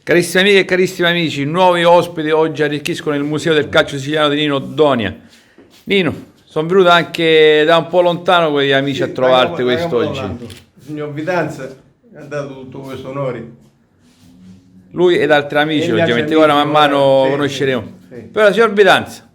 Carissime amiche e carissimi amici, nuovi ospiti oggi arricchiscono il Museo del Calcio Siciliano di Nino Donia. Nino, sono venuto anche da un po' lontano con gli amici a trovarti quest'oggi. Il signor Vidanza mi ha dato tutto questo onore. Lui ed altri amici, E gli altri ovviamente, ora man amici, mano sì, conosceremo. sì. Però, signor Vidanza,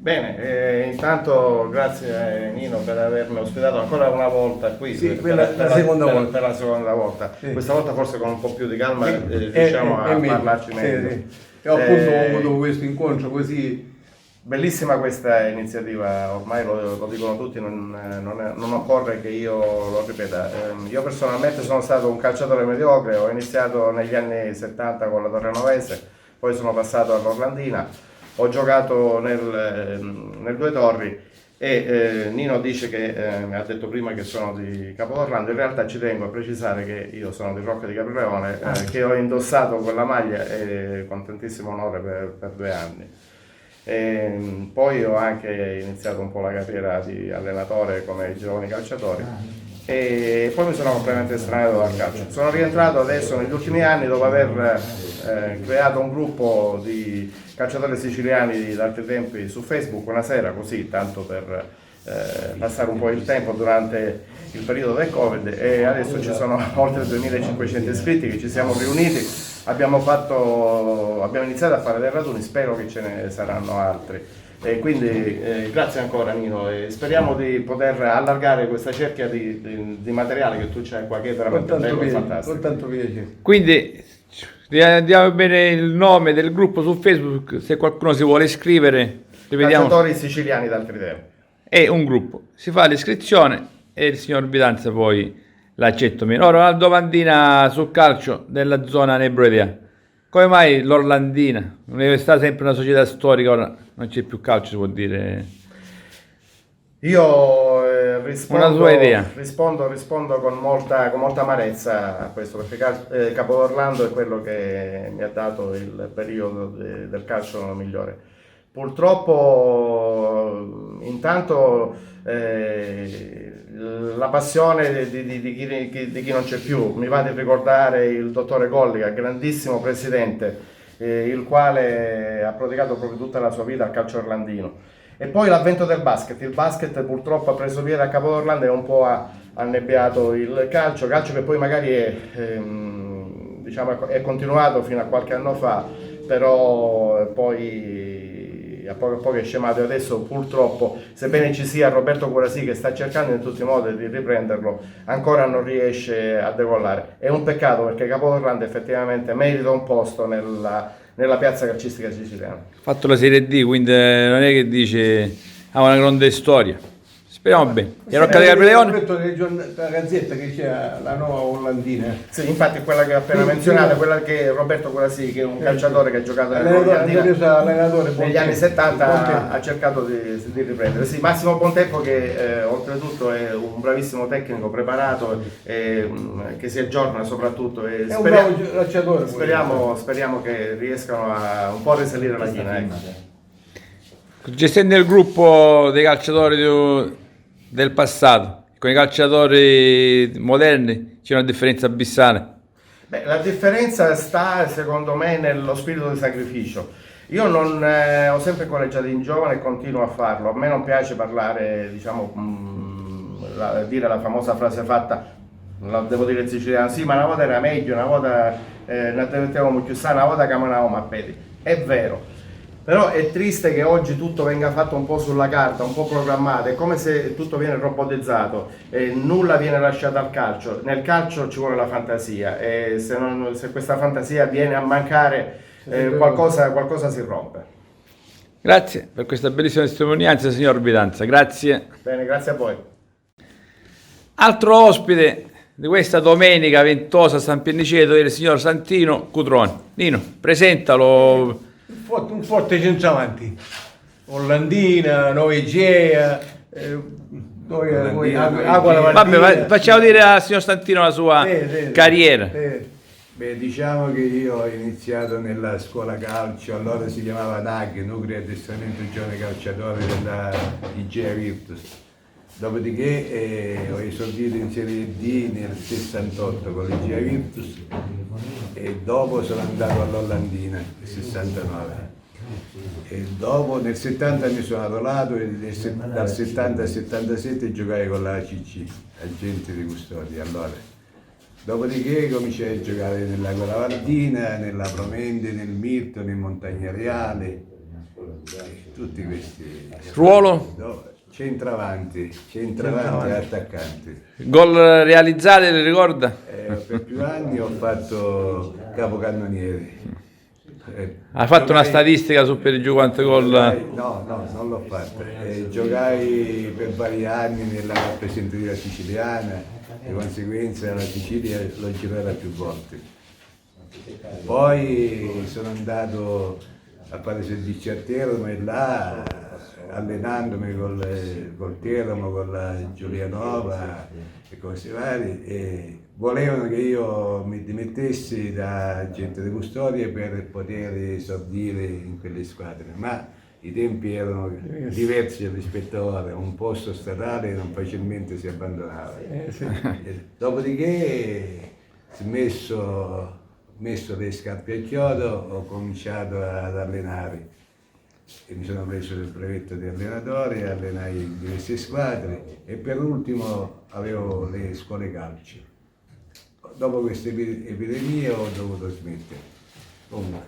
Bene, intanto grazie Nino per avermi ospitato ancora una volta qui, Sì, la seconda volta. per la seconda volta. Sì. Questa volta forse con un po' più di calma riusciamo a meglio. parlarci meglio. Sì. E appunto ho avuto questo incontro così. Bellissima questa iniziativa, ormai lo dicono tutti, non occorre che io lo ripeta. Io personalmente sono stato un calciatore mediocre, ho iniziato negli anni 70 con la Torrenovese, poi sono passato all'Orlandina. Ho giocato nel Due Torri e Nino dice che mi ha detto prima che sono di Capodorlando. In realtà ci tengo a precisare che io sono di Rocca di Caprileone, che ho indossato quella maglia con tantissimo onore per 2 anni. Poi ho anche iniziato un po' la carriera di allenatore come i giovani calciatori e poi mi sono completamente estraneo dal calcio. Sono rientrato adesso negli ultimi anni dopo aver creato un gruppo di calciatori siciliani d'altri tempi su Facebook una sera, così tanto per passare un po' il tempo durante il periodo del Covid, e adesso ci sono oltre 2500 iscritti che ci siamo riuniti, abbiamo iniziato a fare dei raduni, spero che ce ne saranno altri. E quindi grazie ancora Nino e speriamo di poter allargare questa cerchia di materiale che tu c'hai qua, che è veramente bello e fantastico. Con tanto piacere. quindi diamo bene il nome del gruppo su Facebook, se qualcuno si vuole iscrivere, ripetiamo, Calciatori siciliani d'altri tempi. è un gruppo, si fa l'iscrizione e il signor Vidanza poi l'accetto meno. Ora una domandina sul calcio della zona Nebroidea. Come mai l'Orlandina? L'università è sempre una società storica, ora non c'è più calcio, si può dire. Io rispondo, Una sua idea. rispondo con molta amarezza a questo, perché Capodorlando è quello che mi ha dato il periodo del calcio migliore. Purtroppo, intanto, la passione di chi non c'è più, mi va di ricordare il dottore Gollica, grandissimo presidente, il quale ha prodigato proprio tutta la sua vita al calcio orlandino. E poi l'avvento del basket. Il basket purtroppo ha preso piede a Capodorlando e un po' ha annebbiato il calcio che poi magari è continuato fino a qualche anno fa, però poi a poco a poco è scemato, e adesso purtroppo, sebbene ci sia Roberto Curasì che sta cercando in tutti i modi di riprenderlo, ancora non riesce a decollare. È un peccato, perché Capodorlando effettivamente merita un posto nella piazza calcistica siciliana. Ha fatto la Serie D, quindi non è che dice ha una grande storia. Speriamo bene. E Rocca di Ho Caprileone? detto la gazzetta che c'è la nuova Orlandina. Sì, infatti è quella che ho appena menzionato, quella che Roberto Curasì, che è un calciatore che ha giocato negli anni 70, ha cercato di riprendere. Sì, Massimo Ponteppo, che oltretutto è un bravissimo tecnico, preparato, che si aggiorna soprattutto. E È un bravo calciatore. speriamo che riescano a un po' a risalire la china. Ecco. Gestendo il gruppo dei calciatori del passato, con i calciatori moderni c'è una differenza abissale. Beh, la differenza sta secondo me nello spirito di sacrificio. Io non ho sempre correggiato in giovane e continuo a farlo. A me non piace parlare, dire la famosa frase fatta, la devo dire in siciliano, sì, ma una volta era meglio, una volta ne avevamo più sana, una volta camminavamo a piedi. È vero. Però è triste che oggi tutto venga fatto un po' sulla carta, un po' programmato, è come se tutto viene robotizzato, nulla viene lasciato al calcio. Nel calcio ci vuole la fantasia, e se questa fantasia viene a mancare, qualcosa si rompe. Grazie per questa bellissima testimonianza, signor Vidanza. Grazie. Bene, grazie a voi. Altro ospite di questa domenica ventosa a San Pianiceto è il signor Santino Cutroni. Nino, presentalo. Un forte centravanti. Orlandina, Nuova Igea, Acqua Lavardina. Vabbè, facciamo dire al signor Santino la sua carriera. Beh, diciamo che io ho iniziato nella scuola calcio, allora si chiamava NAG, Nucleo Addestramento Giovane Calciatori della Igea Virtus. Dopodiché ho esordito in Serie D nel 68 con l'Igia Virtus e dopo sono andato all'Ollandina nel 69. E dopo nel 70 mi sono arruolato e dal 70 al 77 giocai con la ACC, agente di custodia allora. Dopodiché cominciai a giocare nella Colavardina, nella Promente, nel Mirto, nel Montagnariale, tutti questi. Ruolo? Centravanti e attaccante. Gol realizzati, le ricorda? Per più anni ho fatto capocannoniere. Ha fatto una statistica su per giù quante gol? No, non l'ho fatta. Giocai per vari anni nella rappresentativa siciliana, di conseguenza la Sicilia l'ho girata più volte. Poi sono andato a fare servizio a Teramo e là, allenandomi col Teramo, con la Giulianova e cose varie, e volevano che io mi dimettessi da agente di custodia per poter esordire in quelle squadre, ma i tempi erano diversi rispetto a ora, un posto statale non facilmente si abbandonava. Dopodiché ho messo le scarpe a chiodo, ho cominciato ad allenare e mi sono preso il brevetto di allenatore, allenai diverse squadre e per ultimo avevo le scuole calcio. Dopo queste epidemie ho dovuto smettere. Comunque,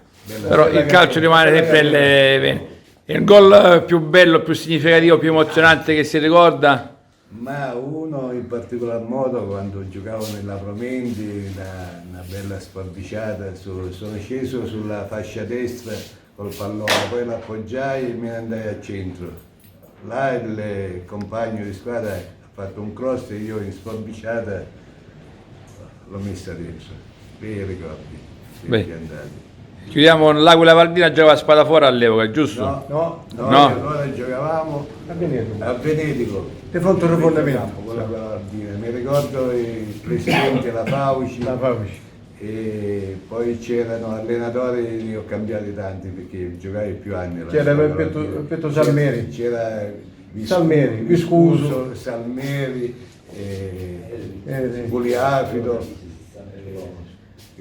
Però il calcio rimane sempre nelle vene. Il gol più bello, più significativo, più emozionante che si ricorda? Ma uno in particolar modo quando giocavo nella Promendi, una bella sforbiciata, sono sceso sulla fascia destra col pallone, poi l'appoggiai e me ne andai a centro. Là il compagno di squadra ha fatto un cross e io in sforbiciata l'ho messa dentro. Bei ricordi, Beh. andati. Chiudiamo con l'Aquila Valdina, giocava a Spadafora all'epoca, giusto? No, No. allora giocavamo A Venezia. a Venedico. Di fronte al fondamento. Con la Valdina. Mi ricordo il presidente La Fauci. La Fauci. E poi c'erano allenatori, ne ho cambiati tanti perché giocai più anni. alla C'era squadra Peppetto- Valdina. Peppetto Salmeri. C'era Salmeri, Viscuso. Salmeri, Sì. Buliafido.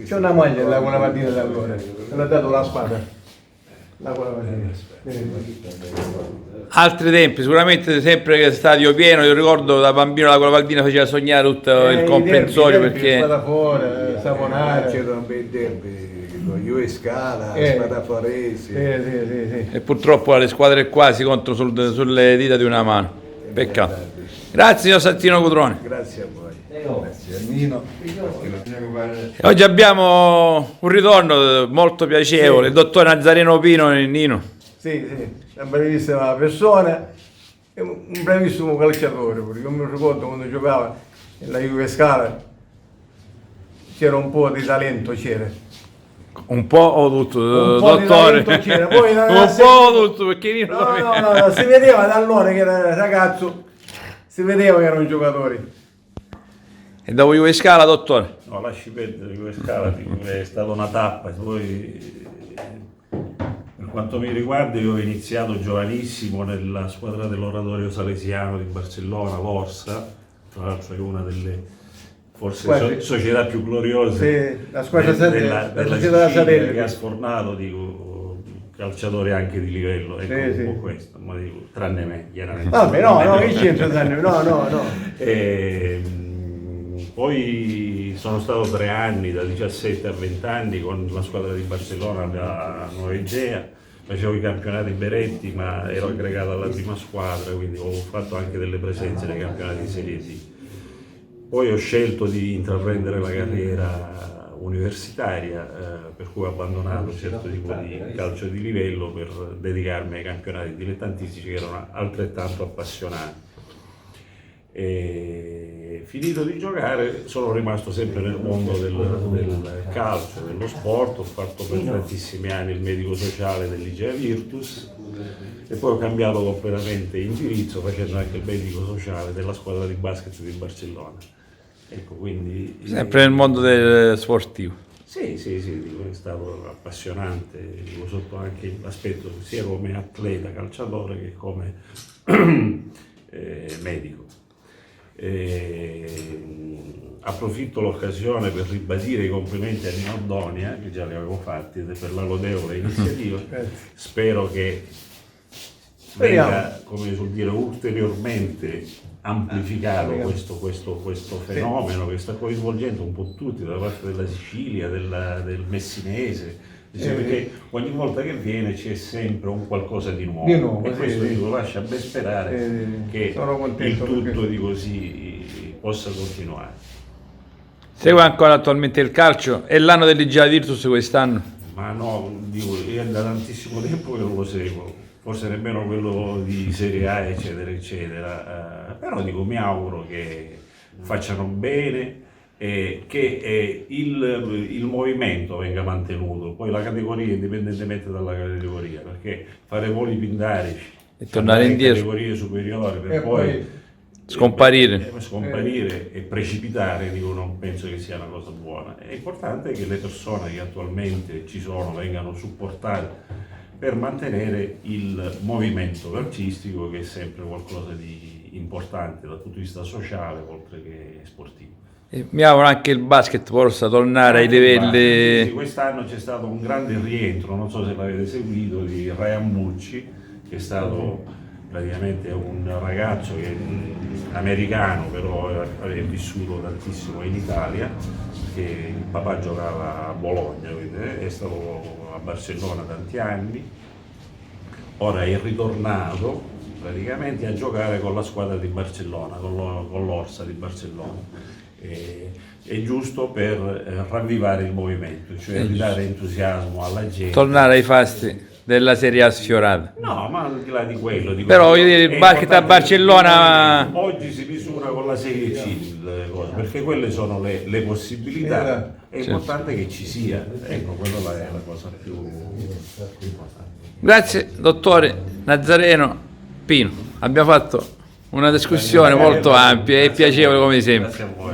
C'è una maglia della Colavardina da allora, me l'ha dato la spada. La Colavardina. Altri tempi, sicuramente sempre che stadio pieno, io ricordo da bambino la Colavaldina faceva sognare tutto il comprensorio perché Spadafora, Saponara. C'erano bei derby, con Juve Scala, Spadaforesi. Sì. e purtroppo le squadre qua si contano sulle dita di una mano. Peccato. Grazie signor Santino Cutrone. Grazie a voi. Grazie a Nino. E oggi abbiamo un ritorno molto piacevole, il dottor Nazareno Pino e Nino. Sì, una bravissima persona e un bravissimo calciatore, perché io mi ricordo quando giocava nella Juve Scala c'era un po' di talento, c'era. Un po' o tutto, Un po' di dottore? talento c'era, poi non un era po' o tutto, perché Nino No, si vedeva da allora che era ragazzo, si vedeva che erano giocatori. E dopo Juve Scala, dottore? No, lasci perdere questa scala, è stata una tappa. Poi, per quanto mi riguarda, io ho iniziato giovanissimo nella squadra dell'Oratorio Salesiano di Barcellona, l'Orsa, tra l'altro è una delle forse società più gloriose Sì, la squadra della società Sicilia, Satellite. che ha sfornato calciatori anche di livello, ecco, Sì. un po' questo, ma tranne me, chiaramente. Vabbè, no, che c'entra Zanni? No. Poi sono stato 3 anni, da 17 a 20 anni, con la squadra di Barcellona a Nuova Egea, facevo i campionati Beretti, ma ero aggregato alla prima squadra, quindi ho fatto anche delle presenze nei campionati di Serie D. Poi ho scelto di intraprendere la carriera universitaria, per cui ho abbandonato un certo tipo di calcio di livello per dedicarmi ai campionati dilettantistici che erano altrettanto appassionanti. E finito di giocare sono rimasto sempre nel mondo del calcio, dello sport, ho fatto per tantissimi anni il medico sociale dell'Igea Virtus e poi ho cambiato completamente indirizzo facendo anche il medico sociale della squadra di basket di Barcellona. Ecco, quindi, Sempre nel mondo del sportivo. sì, dico, è stato appassionante, dico, sotto anche l'aspetto sia come atleta calciatore che come medico. Approfitto l'occasione per ribadire i complimenti a Nino Donia, che già li avevo fatti, per la lodevole iniziativa. Spero che venga, come suol dire, ulteriormente amplificato questo fenomeno che sta coinvolgendo un po' tutti, da parte della Sicilia, del Messinese, perché ogni volta che viene c'è sempre un qualcosa di nuovo, e questo dico, lascia ben sperare che il tutto di così possa continuare. Segue ancora attualmente il calcio? È l'anno dell'Igea Virtus quest'anno? Ma no, dico, io è da tantissimo tempo che non lo seguo, forse nemmeno quello di Serie A, eccetera, eccetera. Però dico, mi auguro che facciano bene e che il movimento venga mantenuto, poi la categoria, indipendentemente dalla categoria, perché fare voli pindarici E tornare indietro. categorie superiori per poi Scomparire. scomparire e precipitare, dico, non penso che sia una cosa buona. È importante che le persone che attualmente ci sono vengano supportate per mantenere il movimento calcistico, che è sempre qualcosa di importante dal punto di vista sociale oltre che sportivo. E mi auguro anche il basket possa tornare ai livelli. Sì, quest'anno c'è stato un grande rientro, non so se l'avete seguito, di Ryan Mucci, che è stato praticamente un ragazzo americano, però aveva vissuto tantissimo in Italia, che il papà giocava a Bologna, quindi è stato a Barcellona tanti anni, ora è ritornato praticamente a giocare con la squadra di Barcellona, con l'Orsa di Barcellona. È giusto per ravvivare il movimento, cioè ridare entusiasmo alla gente. Tornare ai fasti della Serie A sfiorata. No, ma al di là di quello, dico, Però voglio dire, il è basket a importante Barcellona. che oggi si misura con la Serie C, perché quelle sono le possibilità. È importante che ci sia, ecco, quella è la cosa più importante. Grazie, dottore Nazareno Pino. Abbiamo fatto una discussione molto ampia e piacevole come sempre. Grazie a voi.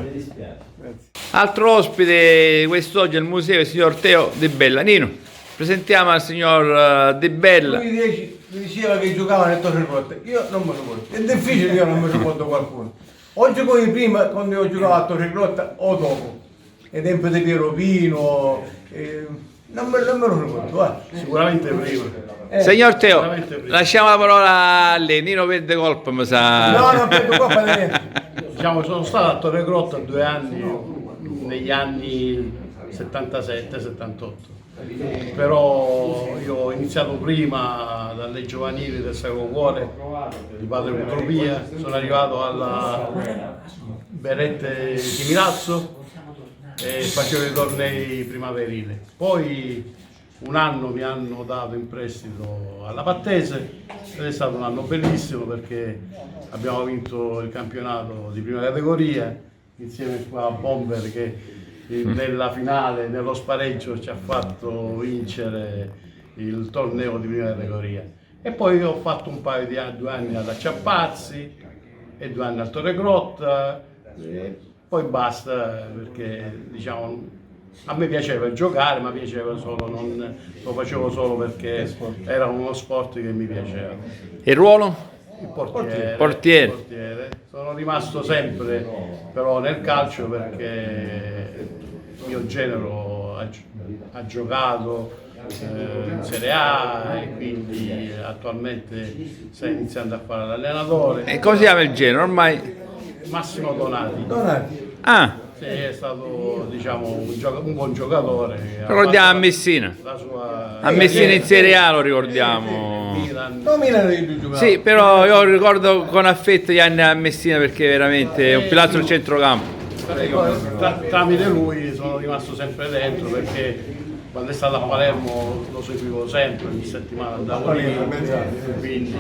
Altro ospite quest'oggi al museo è il signor Teo De Bella. Nino, presentiamo al signor De Bella. Lui mi diceva che giocava nel Torregrotta, io non me lo ricordo, è difficile che io non mi ricordo qualcuno. O giocavi prima quando io giocavo a Torregrotta o dopo, ai tempi di Piero Pino, non me lo ricordo, guarda. Sicuramente prima. Signor Teo, veramente prima. lasciamo la parola a lei. Nino perde colpo, mi sa. No, non prendo colpa di niente. Diciamo, sono stato a Torregrotta 2 anni, negli anni 77-78. Però io ho iniziato prima dalle giovanili del Sacro Cuore di Padre Utopia, sono arrivato alla Berette di Milazzo e facevo i tornei primaverili. Poi un anno mi hanno dato in prestito alla Pattese ed è stato un anno bellissimo perché abbiamo vinto il campionato di prima categoria insieme qua a Bomber che nella finale, nello spareggio, ci ha fatto vincere il torneo di prima categoria. E poi ho fatto un paio di anni, 2 anni ad Acciappazzi e 2 anni al Torregrotta e poi basta perché diciamo a me piaceva giocare, ma piaceva solo, non lo facevo solo perché era uno sport che mi piaceva. Il ruolo? Il portiere. Portiere. Sono rimasto sempre però nel calcio perché mio genero ha giocato in Serie A e quindi attualmente sta iniziando a fare l'allenatore. E come si chiama il genere ormai? Massimo Donati. Donati. Ah, Sì, è stato diciamo un buon giocatore. lo ricordiamo a Messina. La sua A Messina in Serie A lo ricordiamo. Milan. Non mi ne giocava. Sì, però io ricordo con affetto gli anni a Messina perché veramente è un pilastro del centrocampo. Tramite lui sono rimasto sempre dentro perché quando è stato a Palermo lo seguivo sempre, ogni settimana andavo lì, quindi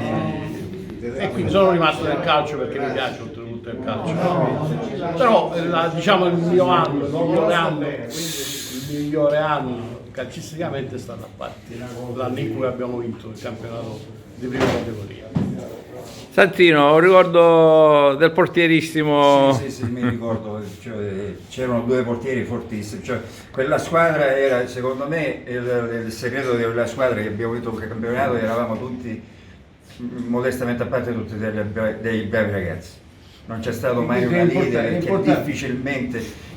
sono rimasto nel calcio perché mi piace oltretutto il calcio. Però diciamo il migliore anno calcisticamente è stato a parte l'anno in cui abbiamo vinto il campionato di prima categoria. Santino, un ricordo del portierissimo. Sì, mi ricordo, cioè, c'erano 2 portieri fortissimi, cioè, quella squadra era, secondo me, il segreto della squadra che abbiamo vinto il campionato, eravamo tutti modestamente a parte tutti dei bravi ragazzi. Non c'è stato mai Quindi una è lite importante, perché difficilmente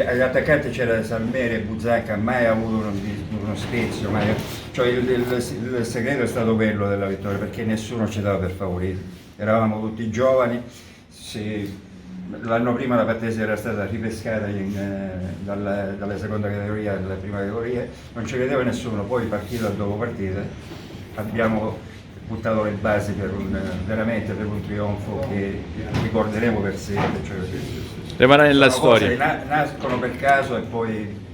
agli attaccanti c'era Salmere e Buzzacca, mai avuto uno spezio, cioè il segreto è stato quello della vittoria, perché nessuno ci dava per favoriti, eravamo tutti giovani. L'anno prima la Patesi era stata ripescata dalla seconda categoria alla prima categoria, non ci credeva nessuno, poi partita dopo partita abbiamo buttato le basi veramente per un trionfo che ricorderemo per sempre. Cioè, Rimarrà nella sono cose storia. che nascono per caso e poi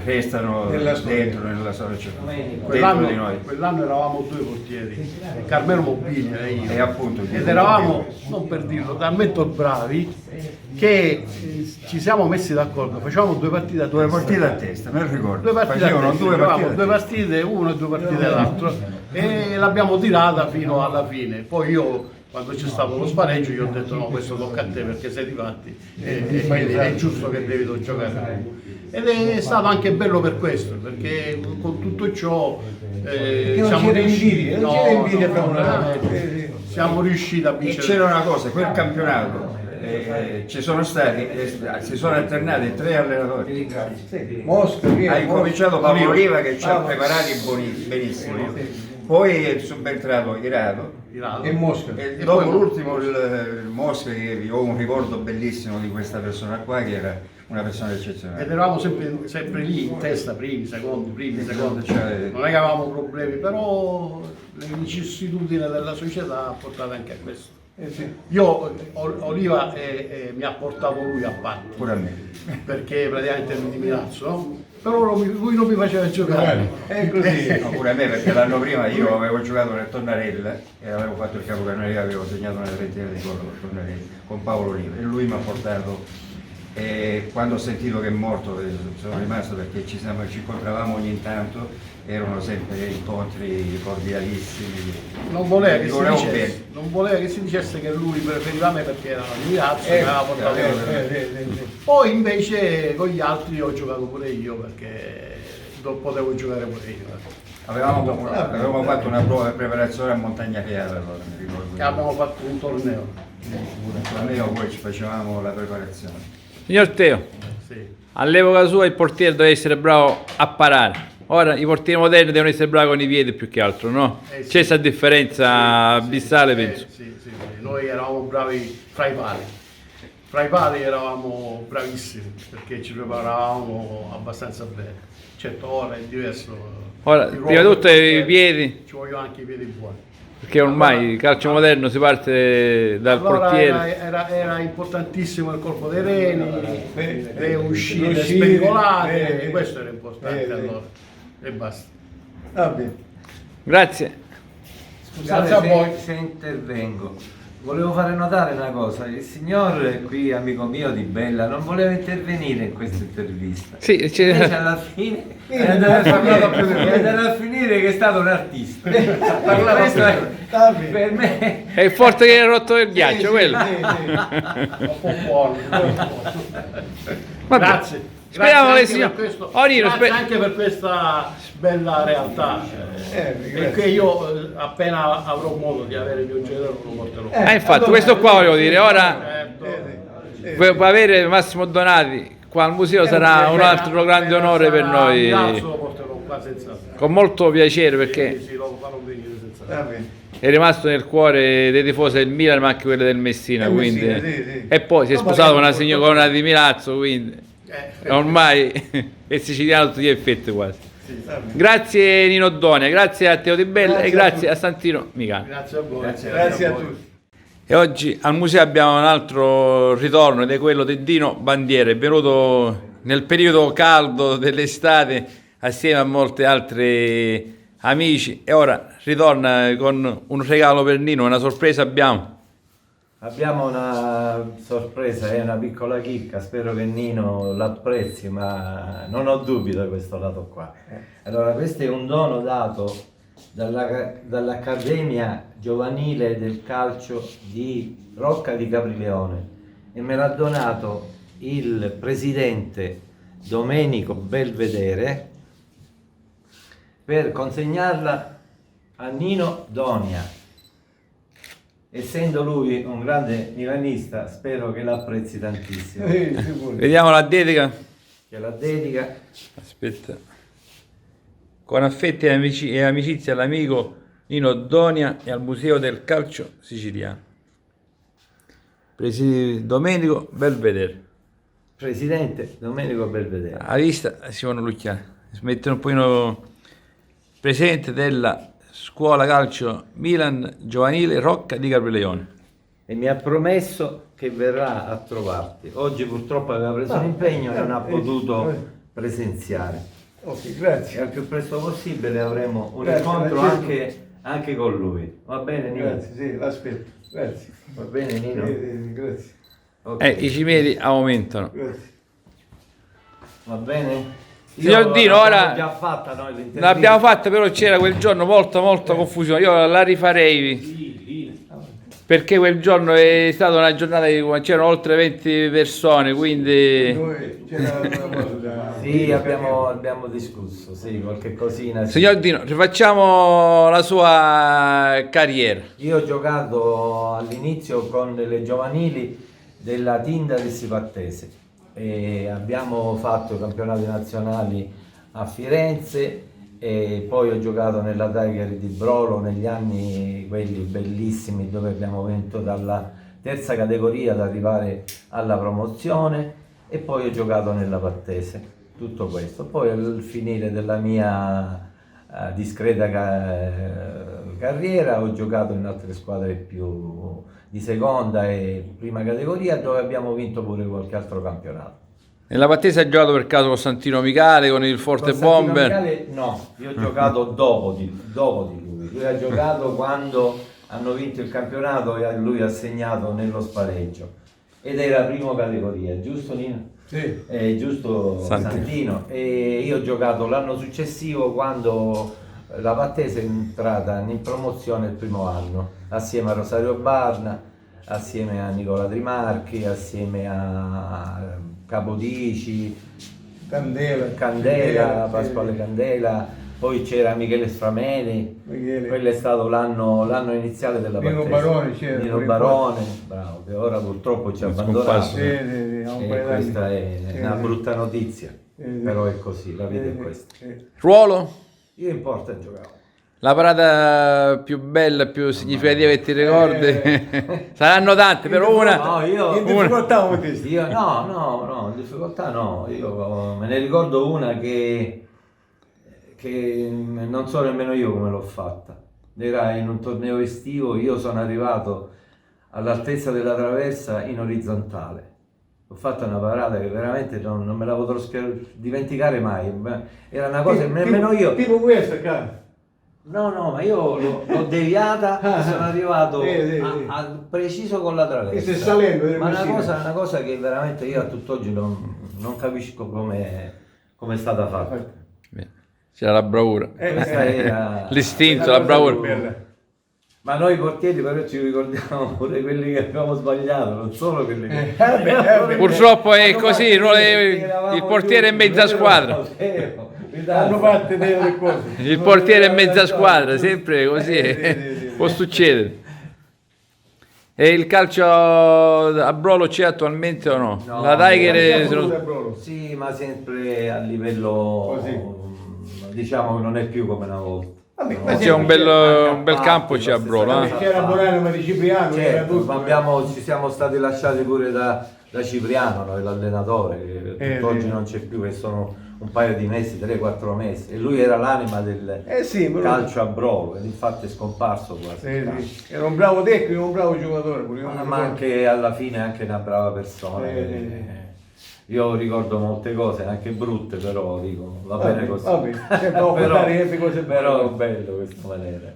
restano Nella storia. dentro nella storia, cioè, dentro di noi. Quell'anno eravamo 2 portieri, Carmelo Mobili e io. E appunto, Ed eravamo, non per dirlo, talmente bravi che ci siamo messi d'accordo, facevamo 2 partite a testa. 2 partite a testa, me lo ricordo. 2 partite a Facevano testa, 2 giocavamo partite a 2 testa. partite, uno e 2 partite l'altro, e l'abbiamo tirata fino alla fine. Poi io, quando c'è stato lo spareggio, gli ho detto no, questo tocca a te perché sei di fatti e è giusto che devi giocare. Ed è stato anche bello per questo, perché con tutto ciò siamo riusciti, siamo riusciti a E vincere. c'era una cosa, quel campionato ci sono stati, si sono alternati 3 allenatori. Mosca, chi è? Ha incominciato Paolo Oliva che ci ha Ah, preparati benissimo, poi è subentrato Irado E Mosca. e dopo l'ultimo il Mosca, che io ho un ricordo bellissimo di questa persona qua, che era una persona Ed eccezionale. eravamo sempre lì in testa, primi, secondi, Cioè, non è che avevamo problemi, però le vicissitudini della società ha portato anche a questo. Io, Oliva mi ha portato lui a patto, pure a me. perché praticamente ero di Milazzo, no? Però lui non mi faceva giocare. È così. No, pure a me, perché l'anno prima io avevo giocato nel Tonnarella e avevo fatto il capocannoniere, avevo segnato una trentina di gol con Tonnarella, con Paolo Oliva, e lui mi ha portato. E quando ho sentito che è morto sono rimasto, perché ci incontravamo ogni tanto, erano sempre incontri cordialissimi. Non voleva, Mi volevo bene. non voleva che si dicesse che lui preferiva me perché era di Milazzo, mi aveva portato Poi invece con gli altri ho giocato pure io perché potevo giocare pure io. Avevamo fatto una prova di preparazione a Montagna Chiara, allora mi ricordo. E abbiamo fatto un torneo. Un torneo, poi ci facevamo la preparazione. Signor Teo, Sì. all'epoca sua il portiere doveva essere bravo a parare. Ora i portieri moderni devono essere bravi con i piedi più che altro, no? Sì. C'è questa differenza abissale, penso. Sì. Noi eravamo bravi fra i pali. Fra i pali eravamo bravissimi perché ci preparavamo abbastanza bene. Certo, ora è diverso. Ora, Il prima di ruolo tutto del i portiere, piedi, ci vogliono anche i piedi buoni. perché ormai il calcio moderno si parte dal Allora portiere. era importantissimo il colpo dei reni, le uscite uscite, spericolate, questo era importante allora. E basta. Va bene. Grazie. Grazie a voi. Se intervengo, volevo fare notare una cosa: il signor qui, amico mio di Bella, non voleva intervenire in questa intervista. Sì, Invece alla fine è andato a finire che è stato un artista. Questo per me è il forte che ha rotto il ghiaccio, quello. Un po' buono. Vabbè. Grazie. Speriamo Grazie che sia. anche per questo. Orino, Grazie anche per questa bella realtà. Perché io appena avrò modo di avere il mio genere lo porterò. Infatti, questo qua volevo dire, ora Certo. per avere Massimo Donati qua al museo sarà un altro grande onore per noi. Milazzo lo porterò qua senza. Con molto piacere, perché Sì, lo farò venire senza. Va bene. è rimasto nel cuore dei tifosi del Milan, ma anche quelli del Messina, quindi. Messina, sì. E poi si è sposato con una signora di Milazzo, quindi ormai è siciliano a tutti gli effetti quasi. Grazie Nino Donia, grazie a Teo Di Bella e grazie a Santino Micano. Grazie a voi. Grazie a tutti. E oggi al museo abbiamo un altro ritorno, ed è quello di Dino Bandiera. È venuto nel periodo caldo dell'estate assieme a molti altri amici e ora ritorna con un regalo per Nino, una sorpresa abbiamo. abbiamo una sorpresa, è una piccola chicca, spero che Nino l'apprezzi, ma non ho dubbi da questo lato qua. Allora, questo è un dono dato dall'Accademia Giovanile del Calcio di Rocca di Caprileone e me l'ha donato il presidente Domenico Belvedere per consegnarla a Nino Donia. essendo lui un grande milanista, spero che l'apprezzi tantissimo. Sicuro. Vediamo la dedica. Che la dedica. Aspetta. Con affetti e amicizia all'amico Nino Donia e al Museo del Calcio Siciliano. Domenico Belvedere. Presidente Domenico Belvedere. A vista Simone Lucchiani. Si mette un pochino presidente della scuola calcio Milan giovanile Rocca di Caprileone. E mi ha promesso che verrà a trovarti. Oggi purtroppo aveva preso un impegno e non ha potuto presenziare. Ok, E grazie. al più presto possibile avremo un Grazie, incontro grazie. anche con lui. Va bene Nino? Grazie, sì, l'aspetto. Grazie. Va bene Nino? Grazie. Ok. I cimeli aumentano. Grazie. Va bene? Signor Dino, l'abbiamo ora già fatta noi l'intervista. l'abbiamo fatta, però c'era quel giorno molta confusione. Io la rifarei perché quel giorno è stata una giornata in c'erano oltre 20 persone, quindi Noi c'era una cosa da... Sì, abbiamo discusso, sì, qualche cosina. Sì. signor Dino, rifacciamo la sua carriera. Io ho giocato all'inizio con le giovanili della Tindaris Pattese e abbiamo fatto i campionati nazionali a Firenze e poi ho giocato nella Tiger di Brolo negli anni quelli bellissimi dove abbiamo vinto dalla terza categoria ad arrivare alla promozione e poi ho giocato nella Pattese, tutto questo. Poi al finire della mia discreta carriera ho giocato in altre squadre più di seconda e prima categoria dove abbiamo vinto pure qualche altro campionato. Nella Pattese ha giocato per caso con Santino Micale, con il Forte Costantino Bomber. Micale, no, io ho giocato dopo di lui. Lui ha giocato quando hanno vinto il campionato e lui ha segnato nello spareggio. Ed era prima categoria, giusto Nino? Sì. Giusto Santino. E io ho giocato l'anno successivo quando la Pattese è entrata in promozione il primo anno, assieme a Rosario Barna, assieme a Nicola Trimarchi, assieme a Capodici, Candela, Pasquale Candela, poi c'era Michele Sframeni, Michele. quello è stato l'anno iniziale della Nino Pattese. Barone c'era, Nino pure Barone, bravo, che ora purtroppo ci ha abbandonato. scomparso. Sì, ha un E paio d'anni. questa è Sì, una sì. brutta notizia, Sì. però è così, la vita è questa. Sì. Ruolo? Io in porta giocavo. La parata più bella, più significativa che ti ricordi? Saranno tante, però una... No, io... In difficoltà autistico. Io no, in difficoltà no, io me ne ricordo una che non so nemmeno io come l'ho fatta. Era in un torneo estivo, io sono arrivato all'altezza della traversa in orizzontale. Ho fatto una parata che veramente non me la potrò dimenticare mai. Era una cosa che nemmeno io... Tipo questa, cara. No, ma io l'ho deviata e sono arrivato Sì. preciso con la traversa. Che stai salendo, Ma vicino. una cosa che veramente io a tutt'oggi non capisco come è stata fatta. C'era la bravura. Questa era L'istinto, una la cosa bravura. Bella. Ma noi portieri però ci ricordiamo pure quelli che abbiamo sbagliato, non solo quelli che... Purtroppo è così, il portiere è mezza squadra. Hanno fatto delle cose. Il portiere è mezza squadra, sempre così, sì. può succedere. E il calcio a Brolo c'è attualmente o no? No, La Tiger Siamo se lo- pure a Brolo. Sì, ma sempre a livello... diciamo che non è più come una volta. Vabbè, No, c'è un bel campo c'è a Brolo, eh? C'era Bonanno ma di Cipriano, era Certo, tutto. ma ci siamo stati lasciati pure da Cipriano, noi, l'allenatore, che tutt'oggi sì. non c'è più, che sono un paio di mesi, 3-4 mesi, e lui era l'anima del Sì, però- calcio a Brolo, ed infatti è scomparso quasi. Sì. Era un bravo tecnico, un bravo giocatore. Pure. Io mi Ma ricordo. anche alla fine anche una brava persona. Io ricordo molte cose, anche brutte, però dico, va bene così. Vabbè, sempre ho portare le cose però è buone. bello questo maniera.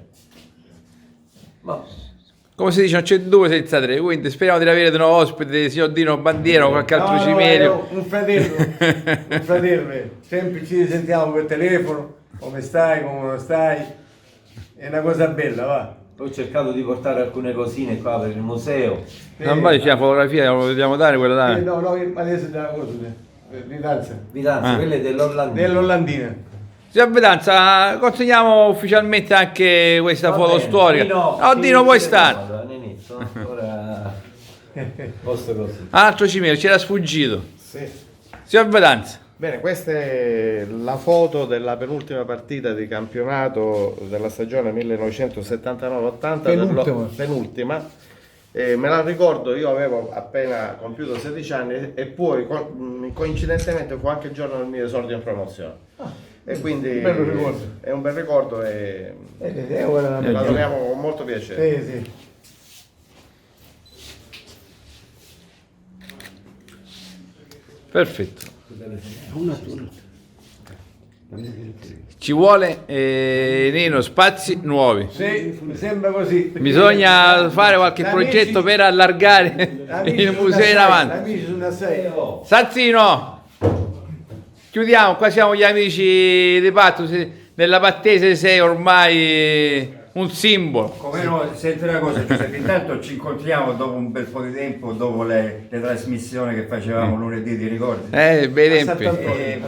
Ma Come si dice, non c'è due senza tre, quindi speriamo di avere di nuovo ospite, signor Dino Bandiera o qualche altro No, cimelio. un fratello, sempre ci sentiamo per telefono, come stai, come non stai, è una cosa bella, va. ho cercato di portare alcune cosine qua per il museo. Non vale, c'è la fotografia, lo dobbiamo dare quella là. No, ma adesso è una cosa, di danza, Vidanza, quelle dell'Orlandino. dell'Ollandina. Signor Vedanza, consegniamo ufficialmente anche questa foto storica. Dino, No, Dino, puoi stare. All'inizio, Posto così. Altro Cimino, c'era sfuggito. Sì. Signor Vedanza. Bene, questa è la foto della penultima partita di campionato della stagione 1979-80. Penultima. Penultima. Me la ricordo, io avevo appena compiuto 16 anni e poi coincidentemente fu anche il giorno del mio esordio in promozione. E quindi bello ricordo. è un bel ricordo e Ora la la torniamo con molto piacere. Sì, sì. Perfetto. Ci vuole Nino spazi nuovi. Sì, mi sembra così. Bisogna fare qualche progetto per allargare il museo in avanti. Amici sono assai. Sazzino, chiudiamo, qua siamo gli amici di Patto, nella Pattese sei ormai un simbolo. Come no, senti una cosa Giuseppe, intanto ci incontriamo dopo un bel po' di tempo, dopo le trasmissioni che facevamo lunedì, ti ricordi? Bei tempi.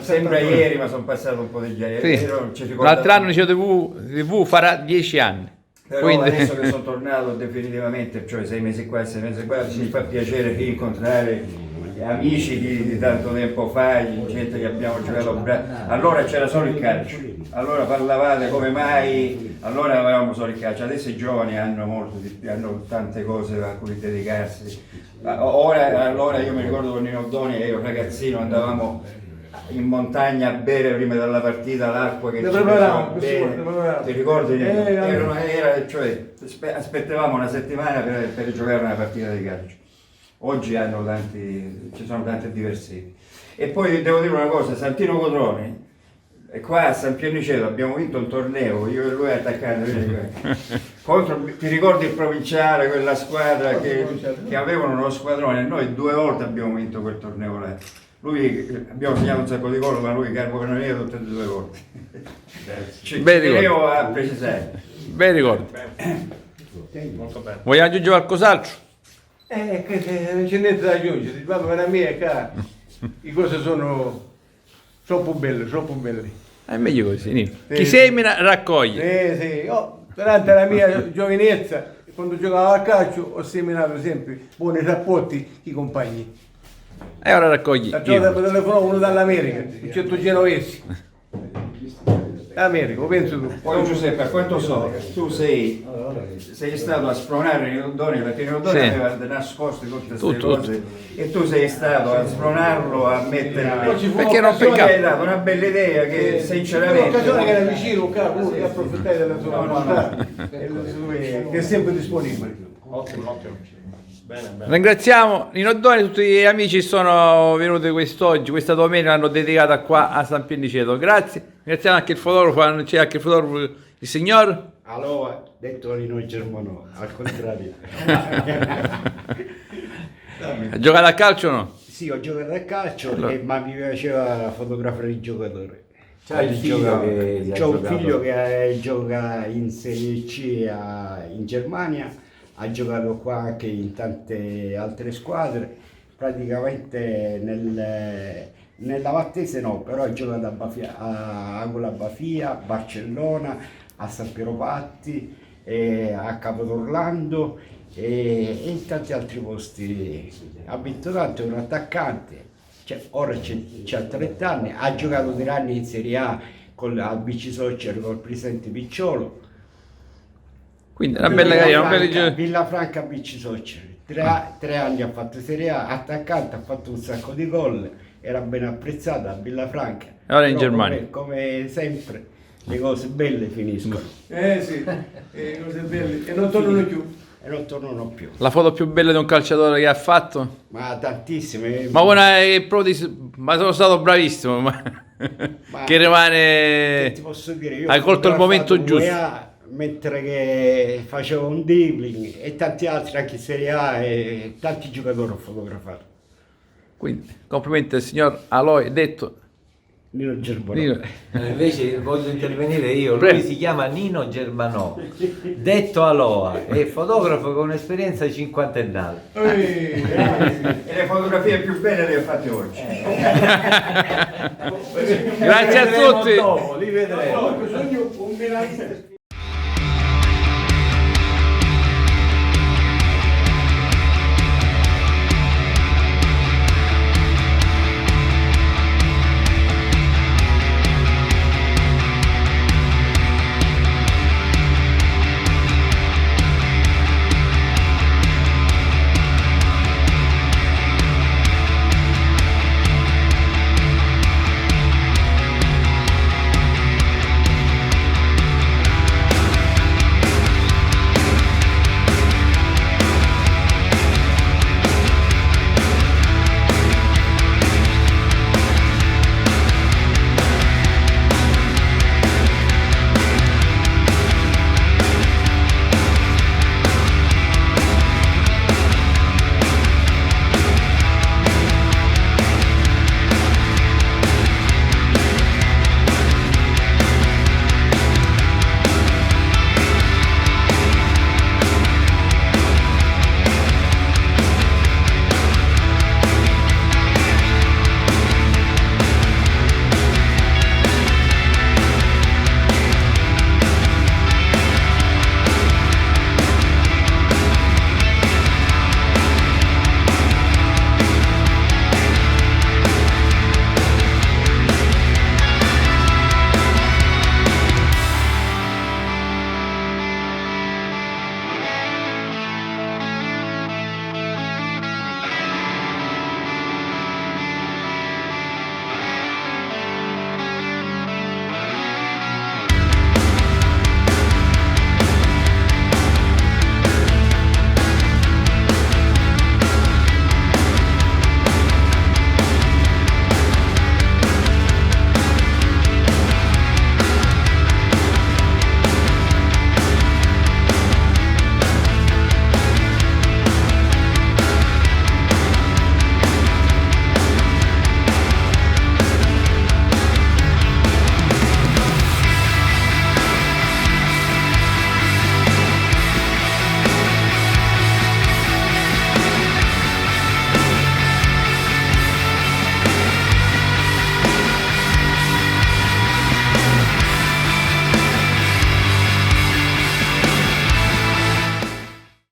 Sembra ieri, ma sono passato un po' di giorni. Sì. L'altro anno Liceo TV farà 10 anni. Però Quindi... adesso che sono tornato definitivamente, cioè 6 mesi qua, 6 mesi qua, mi fa piacere incontrare amici di tanto tempo fa, gente che abbiamo giocato allora c'era solo il calcio, allora parlavate come mai, allora avevamo solo il calcio, adesso i giovani hanno tante cose a cui dedicarsi. Allora io mi ricordo con Nino Doni e io ragazzino andavamo in montagna a bere prima della partita l'acqua che ci faceva bene, ti ricordi? Cioè, aspettavamo una settimana per giocare una partita di calcio. Oggi ci sono tanti diversivi. E poi devo dire una cosa, Santino Codroni, e qua a San Pierniceto abbiamo vinto un torneo, io e lui attaccando, ti ricordi il provinciale, quella squadra che avevano uno squadrone, e noi 2 volte abbiamo vinto quel torneo là. Abbiamo segnato un sacco di gol, ma lui carbonariera tutte e 2 volte. Ci tenevo a precisare. Bei ricordi. Molto bene. Vogliamo aggiungere qualcos'altro? Non c'è niente da aggiungere, diciamo per la mia qua le cose sono troppo belle, troppo belle. È meglio così, Nino. Sì. Chi semina raccoglie. Sì. Durante la mia giovinezza, quando giocavo a calcio, ho seminato sempre buoni rapporti con i compagni. E ora raccogli. La giornata mi telefonò uno dall'America, un certo genovese. America, penso tu. Poi Giuseppe, a quanto so, tu sei stato a spronare Nino Doni, perché Nino Doni aveva nascosto tutte queste cose e tu sei stato a spronarlo, a metterle. Perché non Gli hai peccato? dato una bella idea che sinceramente... L'occasione che era vicino, che approfittare della sua volontà, che è sempre disponibile. Ottimo. Bene. Ringraziamo Nino Doni e tutti gli amici che sono venuti quest'oggi, questa domenica l'hanno dedicata qua a San Pierniceto. Grazie. Ringraziamo anche il fotografo, c'è anche il fotografo, il signor. Allora, detto Nino Germano, al contrario. Ha giocato a calcio o no? Sì, ho giocato a calcio, Allora. ma mi piaceva fotografare il giocatore. C'hai il figlio che C'ho un figlio che gioca in Serie C in Germania, ha giocato qua anche in tante altre squadre, praticamente nella Vattese no, però ha giocato a Agola Bafia, Barcellona, a San Piero Patti, a Capodorlando e in tanti altri posti. Ha vinto tanto, è un attaccante, ora c'ha 30 anni, ha giocato 3 anni in Serie A al BC Soccer col presidente Picciolo. Quindi una bella carriera, una bella... Villafranca BC Soccer, 3 anni ha fatto Serie A, attaccante, ha fatto un sacco di gol, era ben apprezzata a Villafranca. E ora in Però Germania. come sempre le cose belle finiscono Sì, cose belle, e non tornano più. e non tornano più. La foto più bella di un calciatore che ha fatto? Ma tantissime. Ma una è proprio ma sono stato bravissimo, che rimane... che ti posso dire, io hai colto il momento fotografato giusto. UEA mentre che facevo un dribbling e tanti altri anche in Serie A e tanti giocatori ho fotografato. Quindi complimenti al signor Aloy detto Nino Germano. Nino. Invece voglio intervenire io, Prego. lui si chiama Nino Germanò, detto Aloa, è fotografo con un'esperienza cinquantennale. E le fotografie più belle le ho fatte oggi. Grazie a tutti. Li vedremo. Ho bisogno di un